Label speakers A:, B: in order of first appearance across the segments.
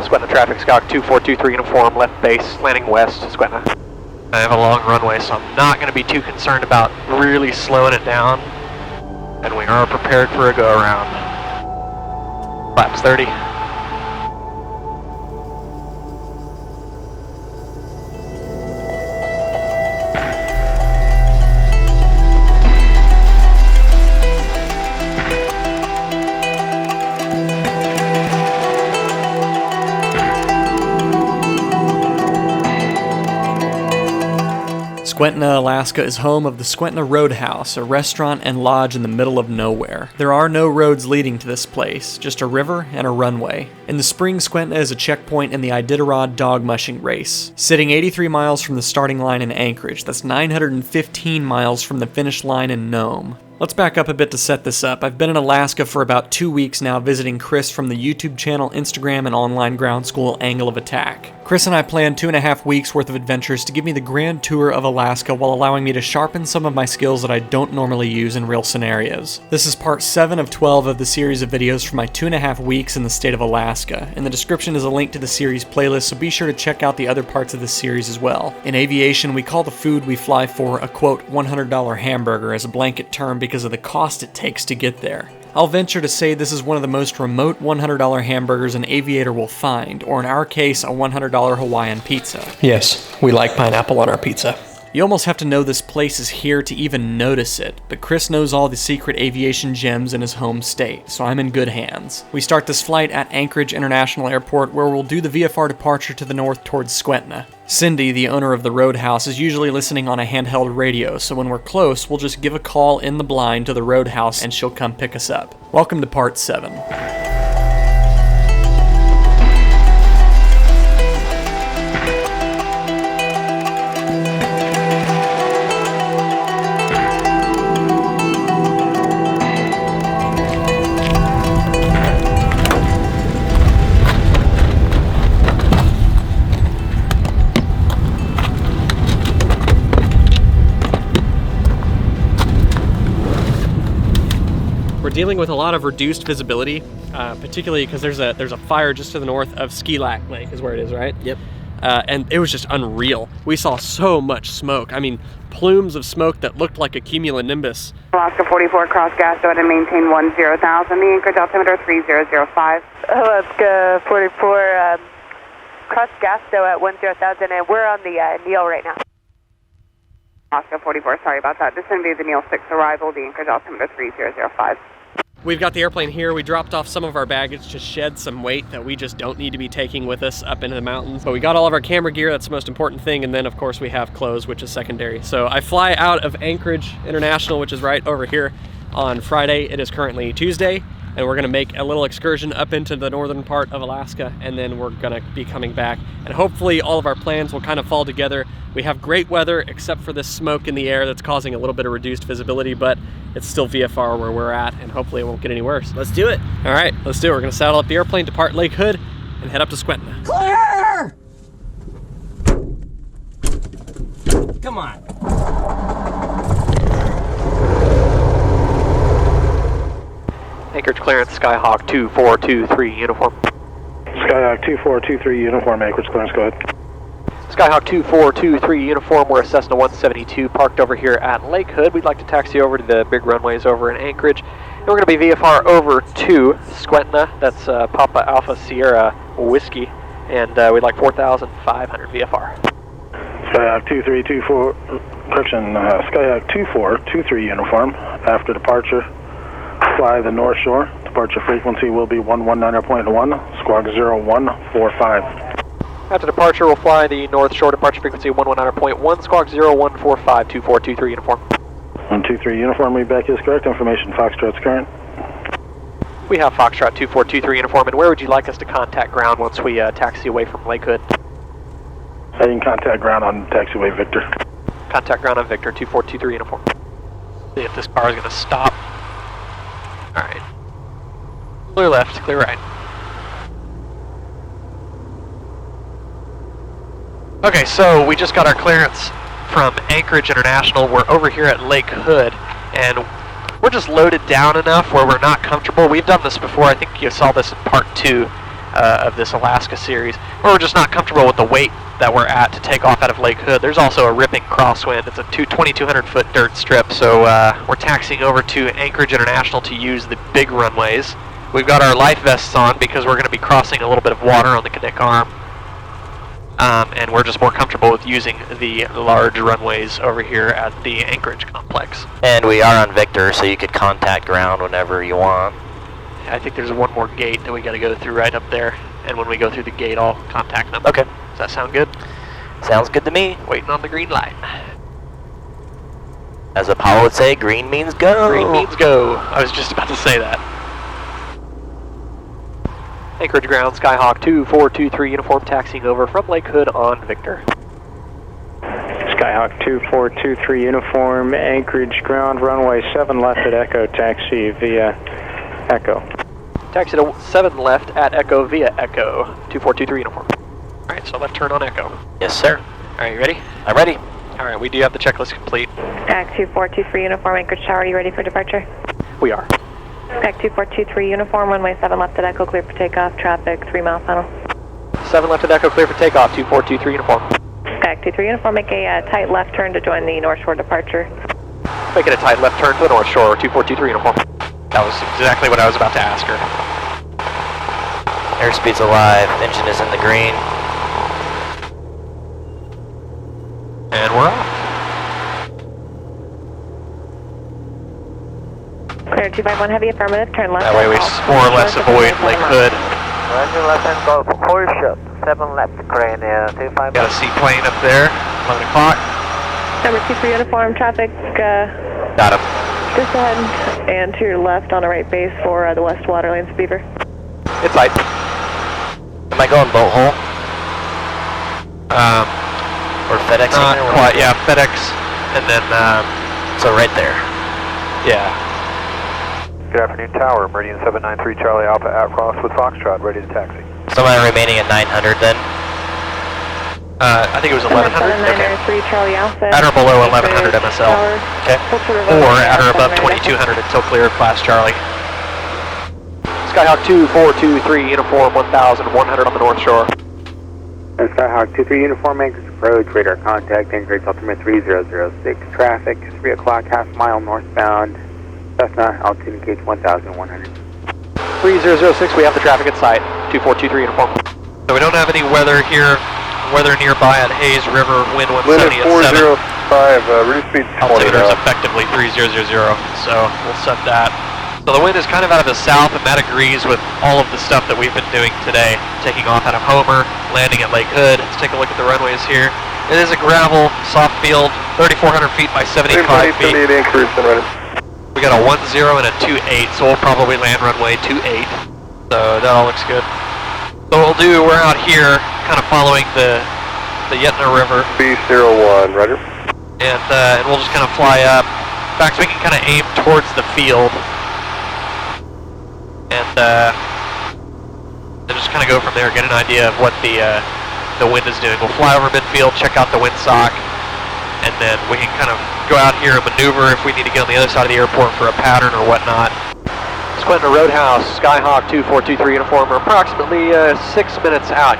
A: Skwentna traffic, Skyhawk 2423 uniform, left base, landing west, Skwentna. I have a long runway, so I'm not going to be too concerned about really slowing it down. And we are prepared for a go-around. Flaps 30.
B: Skwentna, Alaska is home of the Skwentna Roadhouse, a restaurant and lodge in the middle of nowhere. There are no roads leading to this place, just a river and a runway. In the spring, Skwentna is a checkpoint in the Iditarod dog mushing race. Sitting 83 miles from the starting line in Anchorage, that's 915 miles from the finish line in Nome. Let's back up a bit to set this up. I've been in Alaska for about 2 weeks now, visiting Chris from the YouTube channel, Instagram, and online ground school Angle of Attack. Chris and I planned 2.5 weeks worth of adventures to give me the grand tour of Alaska while allowing me to sharpen some of my skills that I don't normally use in real scenarios. This is part 7 of 12 of the series of videos for my 2.5 weeks in the state of Alaska. In the description is a link to the series playlist, so be sure to check out the other parts of this series as well. In aviation, we call the food we fly for a quote $100 hamburger as a blanket term because of the cost it takes to get there. I'll venture to say this is one of the most remote $100 hamburgers an aviator will find, or in our case, a $100 Hawaiian pizza.
C: Yes, we like pineapple on our pizza.
B: You almost have to know this place is here to even notice it, but Chris knows all the secret aviation gems in his home state, so I'm in good hands. We start this flight at Anchorage International Airport, where we'll do the Vfr Departure to the north towards Skwentna. Cindy, the owner of the Roadhouse, is usually listening on a handheld radio, so when we're close, we'll just give a call in the blind to the Roadhouse and she'll come pick us up. Welcome to part 7. Dealing with a lot of reduced visibility, particularly because there's a fire just to the north of Ski Lake is where it is, right?
C: Yep.
B: And it was just unreal. We saw so much smoke. I mean, plumes of smoke that looked like a cumulonimbus.
D: Alaska 44, cross gas, go ahead and maintain 10,000. The anchorage altimeter 3005.
E: Alaska 44, cross gas, so at 10,000, and we're on the Neil right now.
D: Alaska 44, sorry about that. This is going to be the Neil 6 arrival, the anchorage altimeter 3005.
B: We've got the airplane here. We dropped off some of our baggage to shed some weight that we just don't need to be taking with us up into the mountains. But we got all of our camera gear, that's the most important thing, and then of course we have clothes, which is secondary. So I fly out of Anchorage International, which is right over here, on Friday. It is currently Tuesday, and we're gonna make a little excursion up into the northern part of Alaska, and then we're gonna be coming back. And hopefully all of our plans will kind of fall together. We have great weather, except for this smoke in the air that's causing a little bit of reduced visibility, but it's still VFR where we're at, and hopefully it won't get any worse.
C: Let's do it.
B: All right, let's do it. We're gonna saddle up the airplane, depart Lake Hood, and head up to Skwentna.
C: Clear! Come on.
A: Anchorage clearance, Skyhawk 2423 uniform.
F: Skyhawk 2423 uniform, Anchorage clearance, go ahead.
A: Skyhawk 2423 uniform, we're a Cessna 172 parked over here at Lake Hood. We'd like to taxi over to the big runways over in Anchorage. And we're going to be VFR over to Skwentna, that's Papa Alpha Sierra Whiskey, and we'd like 4,500 VFR.
F: Skyhawk 2324, Skyhawk 2423 uniform, after departure, fly the North Shore. Departure frequency will be 119.1, squawk 0145.
A: After departure, we'll fly the North Shore, departure frequency 119.1, squawk 0145, 2423 uniform.
F: 123 uniform, readback is correct. Information Foxtrot's current.
A: We have Foxtrot 2423 uniform, and where would you like us to contact ground once we taxi away from Lake Hood?
F: Heading contact ground on taxiway Victor.
A: Contact ground on Victor 2423 uniform. See if this car is going to stop. Alright. Clear left, clear right. Okay, so we just got our clearance from Anchorage International. We're over here at Lake Hood, and we're just loaded down enough where we're not comfortable. We've done this before. I think you saw this in part 2. of this Alaska series. We're just not comfortable with the weight that we're at to take off out of Lake Hood. There's also a ripping crosswind. It's a 2,200 foot dirt strip, so we're taxiing over to Anchorage International to use the big runways. We've got our life vests on because we're going to be crossing a little bit of water on the Knik Arm. And we're just more comfortable with using the large runways over here at the Anchorage complex.
G: And we are on Victor, so you could contact ground whenever you want.
A: I think there's one more gate that we got to go through right up there, and when we go through the gate, I'll contact them.
G: Okay.
A: Does that sound good?
G: Sounds good to me.
A: Waiting on the green light.
G: As Apollo would say, green means go.
A: Green means go. I was just about to say that. Anchorage ground, Skyhawk 2423 uniform taxiing over from Lake Hood on Victor.
F: Skyhawk 2423 uniform, Anchorage ground, runway 7 left at Echo, taxi via Echo.
A: Taxi to 7 left at Echo via Echo, 2423 uniform. Alright, so left turn on Echo.
G: Yes, sir.
A: Alright, you ready?
G: I'm ready.
A: Alright, we do have the checklist complete.
E: Act 2423 uniform, Anchorage Tower, are you ready for departure?
A: We are.
E: Act 2423 uniform, runway 7 left at Echo, clear for takeoff, traffic 3 mile final.
A: 7 left at Echo, clear for takeoff, 2423 uniform.
E: Act 23 uniform, make a tight left turn to join the North Shore departure.
A: Making a tight left turn to the North Shore, 2423 uniform. That was exactly what I was about to ask her.
G: Airspeed's alive, engine is in the green.
A: And we're off.
E: Clear 251 heavy, affirmative, turn left.
A: That way we more or less avoid Lake Hood.
H: Roger, left hand go for Porsche, 7 left, Crane, 25.
A: Got a Seaplane up there, 11 o'clock.
E: Number 23 uniform, traffic
A: Got him.
E: just ahead and to your left on a right base for the West Water Lanes, Beaver.
A: It's tight.
G: Am I going boat hole? Or FedEx?
A: Not quite, yeah, FedEx, and then,
G: so right there.
A: yeah.
F: Good afternoon, Tower, Meridian 793 Charlie Alpha at Frost with Foxtrot, ready to taxi.
G: So am I remaining at 900 then?
A: I think it was 1100. Okay.
E: 793 Charlie Alpha.
A: At or below 1100 MSL.
G: Okay.
A: Or at or above 2200 until clear of Class Charlie. Skyhawk 2423 uniform 1100 on the North Shore.
I: Skyhawk 23 uniform, Anchorage approach, radar contact, Anchorage altimeter 3006, traffic 3 o'clock, half mile northbound, Cessna, altitude gauge 1100.
A: 3006, we have the traffic in sight, 2423 uniform. So we don't have any weather here, weather nearby at Hayes River, wind 170 at 7.
F: 405, reduce speed 20
A: Altimeter is effectively 3000, so we'll set that. So the wind is kind of out of the south, and that agrees with all of the stuff that we've been doing today. Taking off out of Homer, landing at Lake Hood. Let's take a look at the runways here. It is a gravel, soft field, 3,400 feet by 75 feet. We got a 10 and a 28, so we'll probably land runway 28. So that all looks good. So what we'll do, we're out here, kind of following the Yetna River.
F: B01, roger.
A: And we'll just kind of fly up. In fact, we can kind of aim towards the field. And just kind of go from there, get an idea of what the wind is doing. We'll fly over midfield, check out the windsock, and then we can kind of go out here and maneuver if we need to get on the other side of the airport for a pattern or whatnot. Skwentna Roadhouse, Skyhawk 2423 uniform, we're approximately 6 minutes out.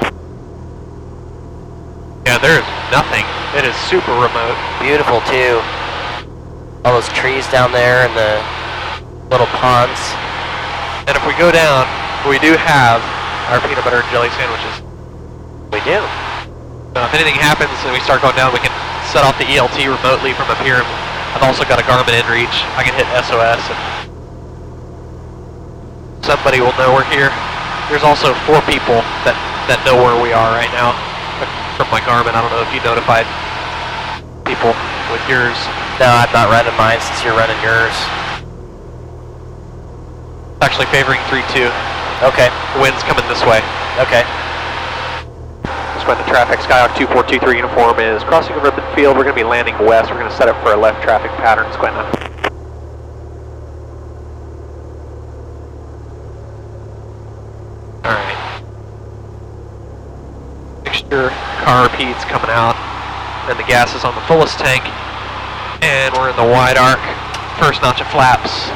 A: Yeah, there's nothing. It is super remote.
G: Beautiful too. All those trees down there and the little ponds.
A: And if we go down, we do have our peanut butter and jelly sandwiches.
G: We do.
A: So if anything happens and we start going down, we can set off the ELT remotely from up here. I've also got a Garmin inReach. I can hit SOS and somebody will know we're here. There's also 4 people that know where we are right now from my Garmin. I don't know if you notified people with yours.
G: No, I'm not running mine since you're running yours.
A: Actually favoring 3-2.
G: Okay.
A: The wind's coming this way.
G: Okay.
A: Skwentna traffic, Skyhawk 2423 uniform is crossing over midfield. We're going to be landing west. We're going to set up for a left traffic pattern, Skwentna. Alright. Mixture car repeats coming out. And the gas is on the fullest tank. And we're in the wide arc. First notch of flaps.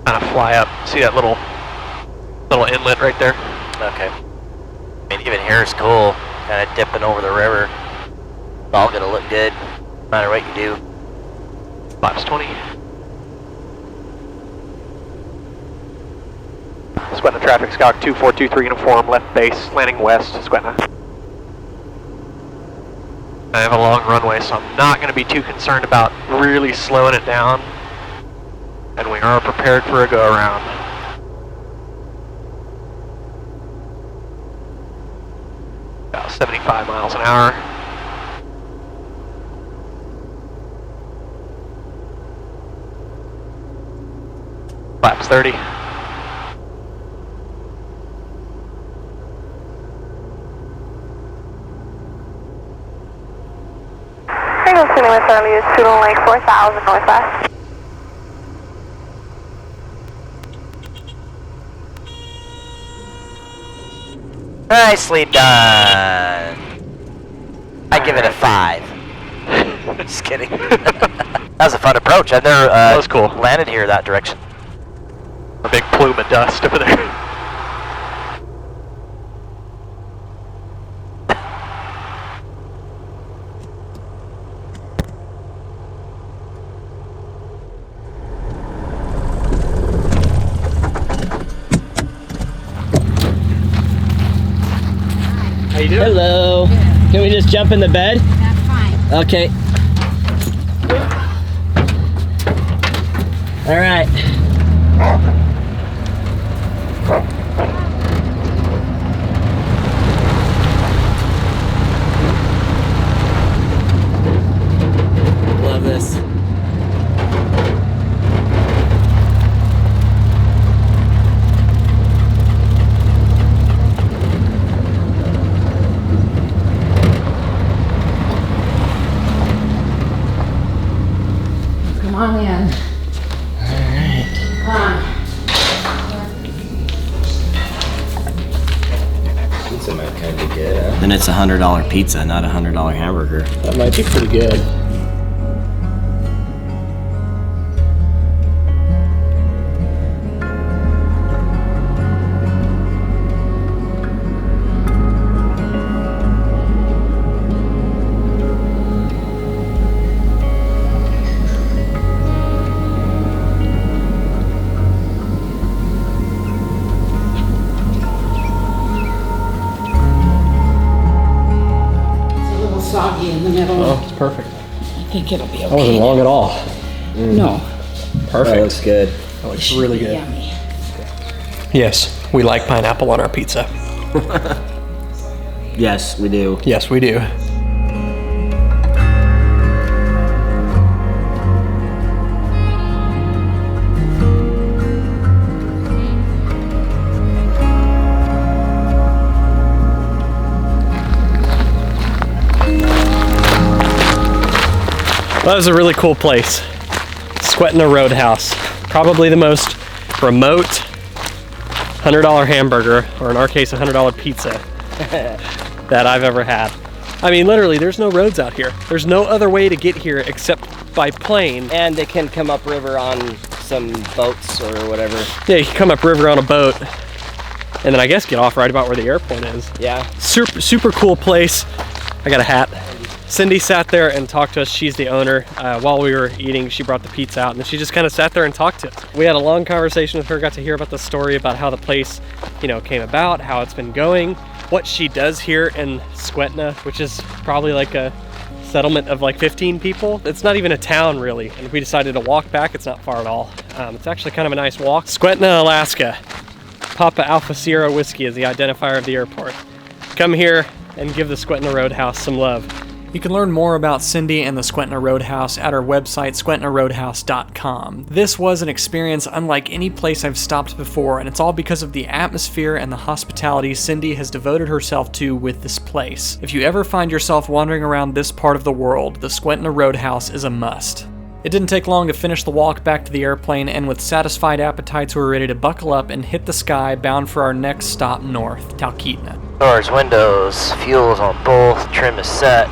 A: Kind of fly up. See that little Little inlet right there.
G: Okay. I mean, even here is cool. Kind of dipping over the river. It's all gonna look good, no matter what you do.
A: Flaps 20. Skwentna traffic, Scout 2423 uniform, left base, landing west, Skwentna. I have a long runway, so I'm not going to be too concerned about really slowing it down. And we are prepared for a go-around. About 75 miles an hour. Flaps 30.
E: Single city with earliest Student Lake 4000 northwest.
G: Nicely done. I give it a 5. Just kidding. That was a fun approach. I've never
A: that was cool.
G: landed here that direction.
A: A big plume of dust over there. How you doing?
J: Hello. Can we just jump in the bed?
K: That's fine.
J: Okay. All right. Love this.
K: Come on in.
J: Alright.
K: Come on.
J: Pizza might kind of be good, huh? Then it's a $100 pizza, not a $100 hamburger.
C: That might be pretty good.
K: It's a little soggy in the middle.
C: Oh, it's perfect.
K: I think it'll be okay.
C: That wasn't long at all.
K: No.
C: Perfect.
J: That looks good.
C: That looks really good.
K: Yummy.
C: Yes, we like pineapple on our pizza.
J: Yes, we do.
C: Yes, we do. That was a really cool place. Skwentna Roadhouse. Probably the most remote $100 hamburger, or in our case, a $100 pizza that I've ever had. I mean, literally, there's no roads out here. There's no other way to get here except by plane.
J: And it can come upriver on some boats or whatever.
C: Yeah, you can come upriver on a boat, and then I guess get off right about where the airport is.
J: Yeah.
C: Super cool place. I got a hat. Cindy sat there and talked to us. She's the owner. While we were eating, she brought the pizza out, and then she just kind of sat there and talked to us. We had a long conversation with her, got to hear about the story about how the place, came about, how it's been going, what she does here in Skwentna, which is probably like a settlement of like 15 people. It's not even a town really, and we decided to walk back. It's not far at all. It's actually kind of a nice walk. Skwentna, Alaska. Papa Alpha Sierra Whiskey is the identifier of the airport. Come here and give the Skwentna Roadhouse some love.
B: You can learn more about Cindy and the Skwentna Roadhouse at our website, SkwentnaRoadhouse.com. This was an experience unlike any place I've stopped before, and it's all because of the atmosphere and the hospitality Cindy has devoted herself to with this place. If you ever find yourself wandering around this part of the world, the Skwentna Roadhouse is a must. It didn't take long to finish the walk back to the airplane, and with satisfied appetites, we were ready to buckle up and hit the sky, bound for our next stop north, Talkeetna.
G: Doors, windows, fuel's on both, trim is set.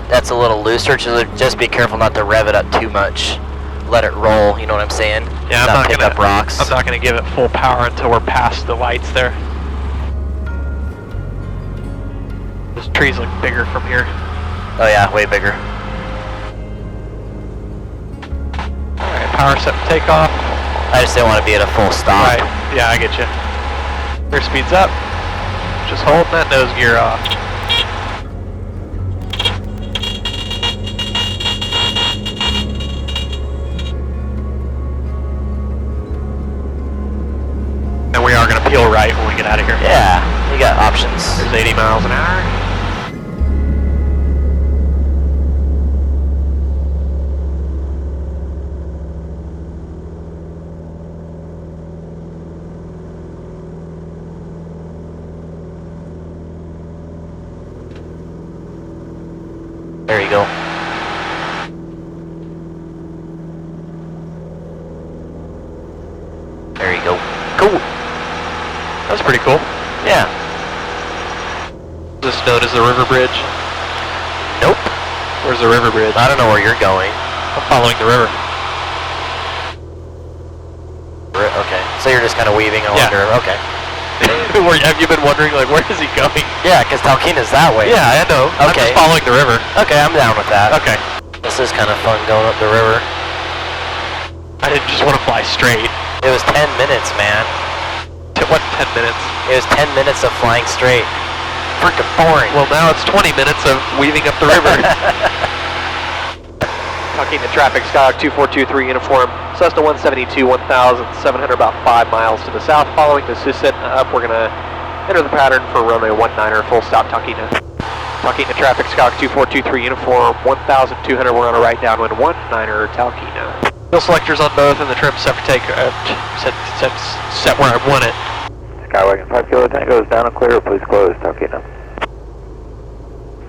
G: That's a little looser, so just be careful not to rev it up too much. A let it roll, you know what I'm saying?
A: Yeah,
G: not pick up rocks.
A: I'm not gonna give it full power until we're past the lights there. Those trees look bigger from here.
G: Oh yeah, way bigger.
A: Alright, power set for takeoff.
G: I just didn't want to be at a full stop.
A: Right, yeah, I get you. Airspeed's up. Just holding that nose gear off. And we are going to peel right when we get out of here.
G: Yeah, you got options.
A: There's 80 miles an hour.
G: There you go. There you go. Cool.
A: That's pretty cool.
G: Yeah.
A: Is this known as the river bridge?
G: Nope.
A: Where's the river bridge?
G: I don't know where you're going.
A: I'm following the river.
G: Okay, so you're just kind of weaving along the river. Okay.
A: Have you been wondering, like, where is he going?
G: Yeah, because Talkeetna's that way.
A: Yeah, I know.
G: Okay.
A: I'm just following the river.
G: Okay, I'm down with that.
A: Okay.
G: This is kind of fun going up the river.
A: I didn't just want to fly straight.
G: It was 10 minutes, man.
A: What, 10 minutes?
G: It was 10 minutes of flying straight. Freaking boring.
A: Well, now it's 20 minutes of weaving up the river. Talkeetna traffic, Skyhawk 2423 uniform, Cessna 172, 1,700, about 5 miles to the south. Following the Skwentna up, we're going to enter the pattern for runway 19er, full stop Talkeetna. Talkeetna traffic, Skyhawk 2423 uniform, 1,200, we're on a right downwind 19er, Talkeetna. Fuel selectors on both and the trim set for take, set where I want it.
I: Skywagon 5 Kilo Tango is down and clear, please close, Talkeetna.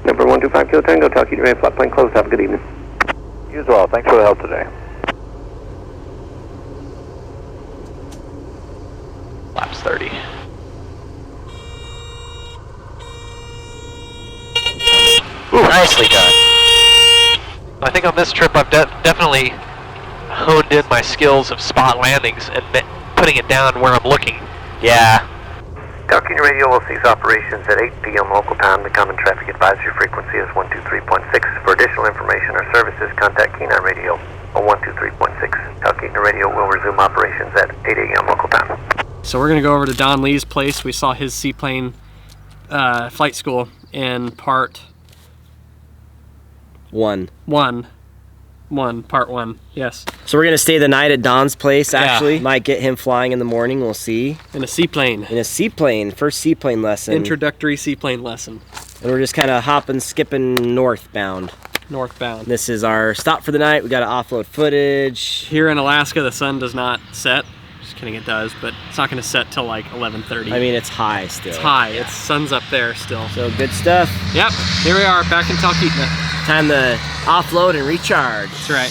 I: Number 125 Kilo Tango, Talkeetna ready, flat plane closed, have a good evening. You as well, thanks for the help today.
A: Laps 30.
G: Ooh, nicely done.
A: I think on this trip I've definitely honed in my skills of spot landings and putting it down where I'm looking.
G: Yeah.
L: Talkeetna Radio will cease operations at 8 p.m. local time. The common traffic advisory frequency is 123.6. For additional information or services, contact Kenai Radio on 123.6. Talkeetna Radio will resume operations at 8 a.m. local time.
C: So we're going to go over to Don Lee's place. We saw his seaplane flight school in part
J: 1.
C: Part 1, yes.
J: So we're going to stay the night at Don's place, actually.
C: Yeah.
J: Might get him flying in the morning, we'll see.
C: In a seaplane.
J: In a seaplane, first seaplane lesson.
C: Introductory seaplane lesson.
J: And we're just kind of hopping, skipping northbound. This is our stop for the night. We got to offload footage.
C: Here in Alaska, the sun does not set. Just kidding, it does, but it's not going to set till like 11:30.
J: I mean, it's high still.
C: It's high. Yeah. It's sun's up there still.
J: So good stuff.
C: Yep. Here we are, back in Talkeetna.
J: Time to offload and recharge.
C: That's right.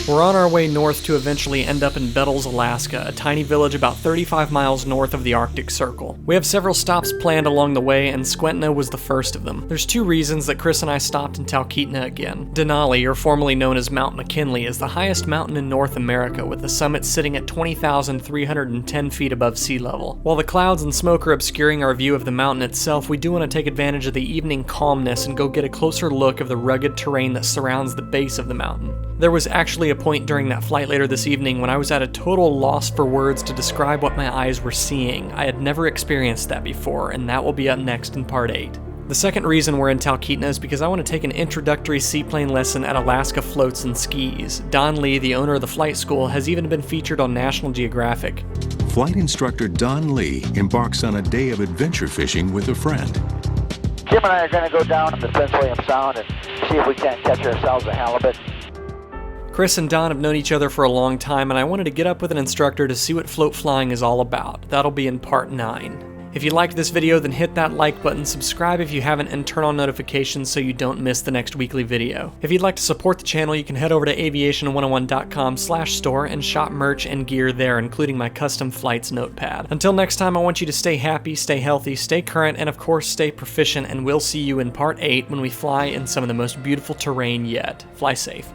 B: We're on our way north to eventually end up in Bettles, Alaska, a tiny village about 35 miles north of the Arctic Circle. We have several stops planned along the way, and Skwentna was the first of them. There's 2 reasons that Chris and I stopped in Talkeetna again. Denali, or formerly known as Mount McKinley, is the highest mountain in North America, with the summit sitting at 20,310 feet above sea level. While the clouds and smoke are obscuring our view of the mountain itself, we do want to take advantage of the evening calmness and go get a closer look of the rugged terrain that surrounds the base of the mountain. There was actually a point during that flight later this evening when I was at a total loss for words to describe what my eyes were seeing. I had never experienced that before, and that will be up next in part 8. The second reason we're in Talkeetna is because I want to take an introductory seaplane lesson at Alaska Floats and Skis. Don Lee, the owner of the flight school, has even been featured on National Geographic.
M: Flight instructor Don Lee embarks on a day of adventure fishing with a friend.
H: Jim and I are going to go down to the Prince William Sound and see if we can't catch ourselves a halibut.
B: Chris and Don have known each other for a long time, and I wanted to get up with an instructor to see what float flying is all about. That'll be in part 9. If you liked this video, then hit that like button, subscribe if you haven't, and turn on notifications so you don't miss the next weekly video. If you'd like to support the channel, you can head over to aviation101.com/store and shop merch and gear there, including my custom flights notepad. Until next time, I want you to stay happy, stay healthy, stay current, and of course stay proficient, and we'll see you in part 8 when we fly in some of the most beautiful terrain yet. Fly safe.